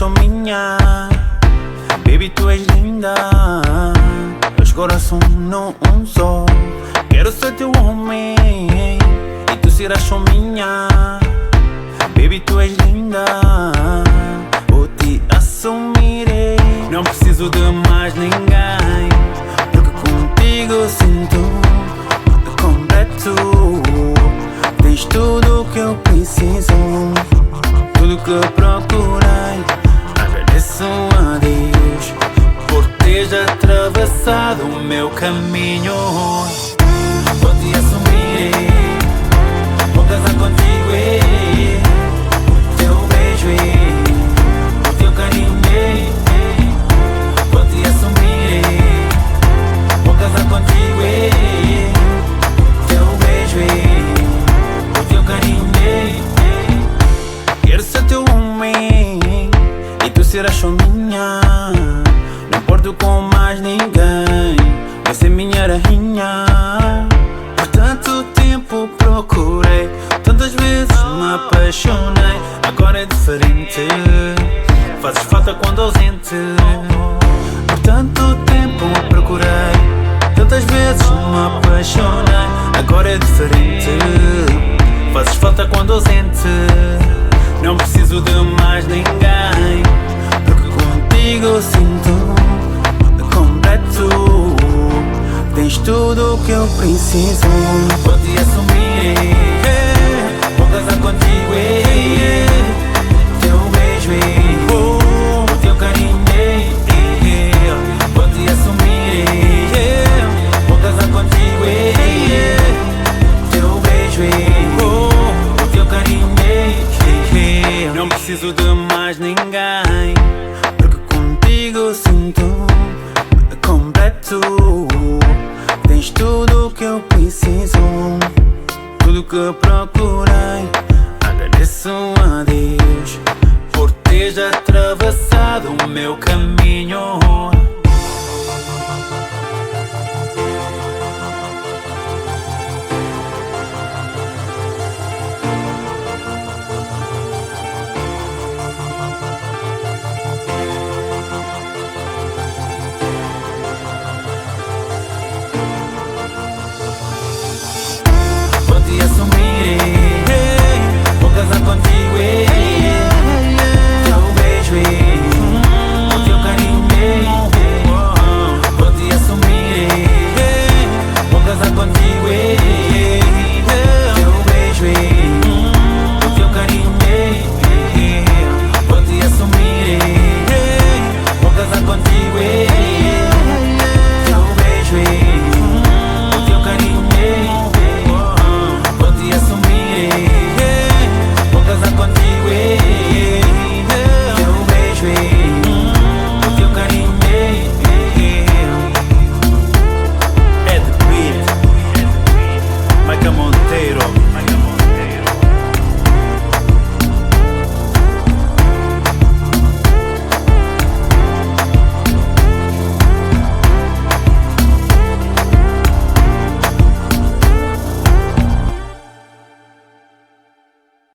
só minha. Baby, tu és linda. Dois corações num só. Quero ser teu homem e tu serás só minha. Baby, tu és linda. Vou te assumirei. Não preciso de mais ninguém, porque contigo sinto completo. Tens tudo que eu preciso, tudo que procurei. Agradeço a Deus por teres atravessado o meu caminho. Vou te assumir, vou casar contigo, teu beijo, o teu carinho. Vou te assumir, vou casar contigo, teu beijo, o teu carinho. Quero ser teu homem e tu serás só minha. Não importo com mais ninguém, vai ser minha rainha. Por tanto tempo procurei, tantas vezes me apaixonei. Agora é diferente, fazes falta quando ausente. Por tanto tempo procurei, tantas vezes me apaixonei. Agora é diferente, fazes falta quando ausente. Não preciso de mais ninguém, porque contigo sinto completo. Tens tudo o que eu preciso. Vou te assumir, vou casar contigo, teu beijo, o teu carinho. Vou te assumir, vou casar contigo, teu beijo, o teu carinho. Não preciso de mais ninguém, porque contigo sinto completo. Tens tudo o que eu preciso, tudo que procurei. Agradeço a Deus por teres atravessado o meu caminho.